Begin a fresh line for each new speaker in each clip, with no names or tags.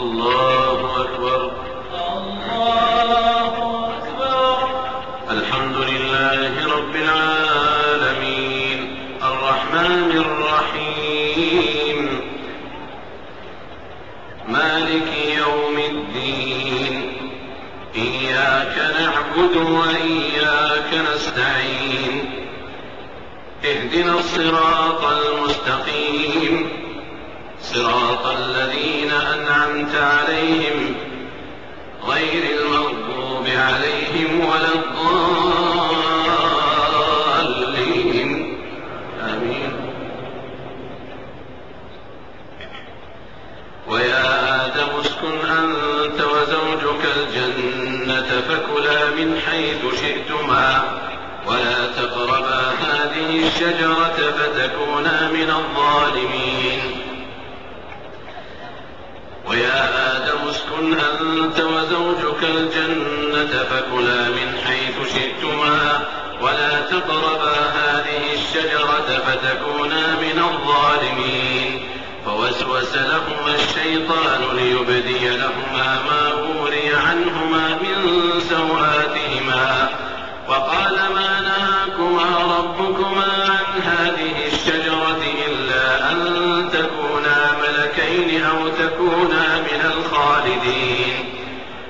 الله أكبر.
الله أكبر.
الحمد لله رب العالمين الرحمن الرحيم مالك يوم الدين إياك نعبد وإياك نستعين اهدنا الصراط المستقيم صراط الذين أنعمت عليهم غير المغضوب عليهم ولا الضالين آمين. ويا آدم اسكن أنت وزوجك الجنة فكلا من حيث شئتما ولا تقربا هذه الشجرة فتكونا من الظالمين. ويا آدم اسكن أنت وزوجك الجنة فكلا من حيث شئتما ولا تقربا هذه الشجرة فتكونا من الظالمين. فوسوس لهما الشيطان ليبدي لهما ما وري عنهما من سوآتهما وقال ما نهاكما ربكما عن هذه الشجرة إلا أن تكونا ملكين أو تكونا من الخالدين.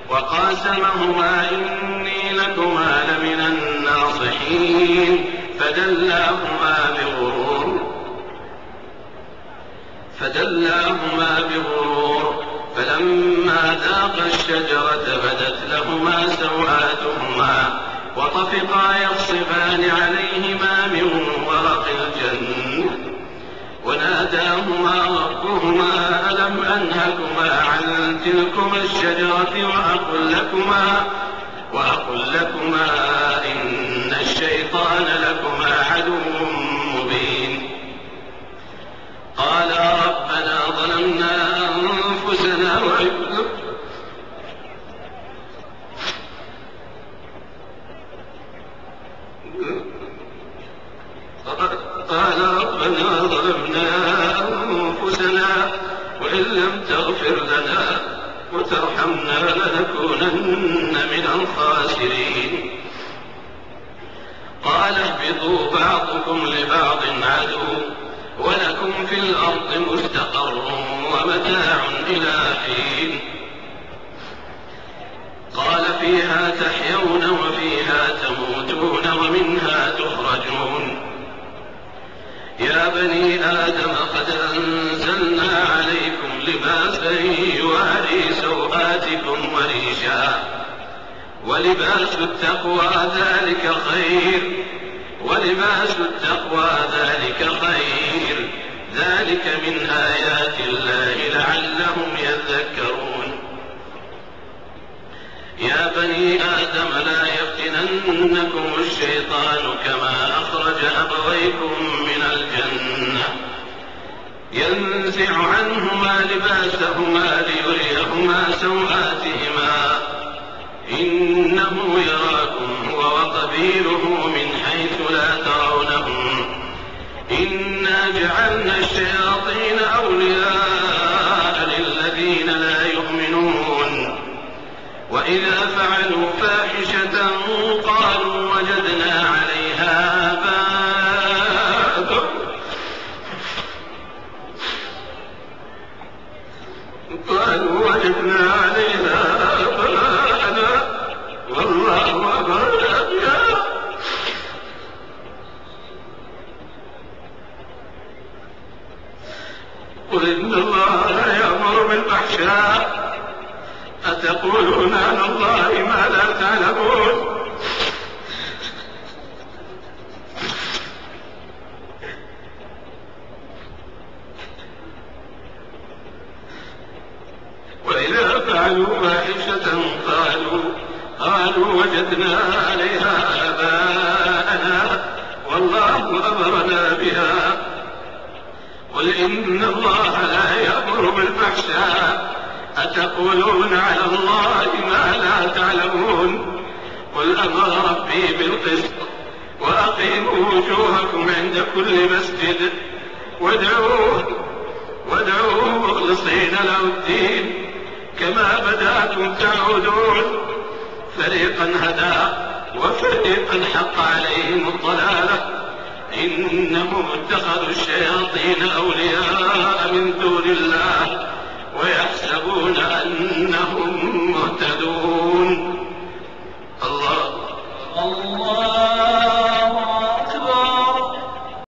وقاسمهما إني لكما لمن الناصحين فدلاهما بغرور فلما ذاقا الشجرة بدت لهما سوآتهما وطفقا يخصفان عليهما من ورق الجنة وناداهما ربهما ألم أنهكما عن تلكما الشجرة وأقل لكما إن الشيطان لكما عدو مبين. قالا ربنا ظلمنا أنفسنا وإن لم تغفر لنا وترحمنا لنكونن من الخاسرين. قال اهبطوا بعضكم لبعض عدو ولكم في الأرض مستقر ومتاع إلى حين. قال فيها تحيون وفيها تموتون ومنها تخرجون. يا بني آدم قد أنزلنا عليكم لباسا يواري سوآتكم وريشا ولباس التقوى ذلك خير ذلك من آيات الله لعلهم يذكرون. يا بني آدم لا يفتننكم الشيطان كما أخرج أبويكم من الجنة ينزع عنهما لباسهما ليريهما سوآتهما إنه يراكم هو وقبيله من حيث لا ترونهم إنا جعلنا الشياطين أولياء للذين لا يؤمنون. وإذا فعلوا فاحشة قالوا وجدنا عليها آباءنا والله أمرنا بها. قل إن الله لا يأمر بالفحشاء أتقولون على الله ما لا تعلمون. وإذا فعلوا فاحشة قالوا وجدنا عليها آباءنا والله أمرنا بها. قل إن الله لا يأمر بالفحشاء أتقولون على الله ما لا تعلمون. قل أمر ربي بالقسط وأقيموا وجوهكم عند كل مسجد وادعوه مخلصين له الدين كما بدأتم تعودون فريقا هدى وفريقا حق عليهم الضلالة إنهم اتخذوا الشياطين أولياء من دون الله ويحسبون أنهم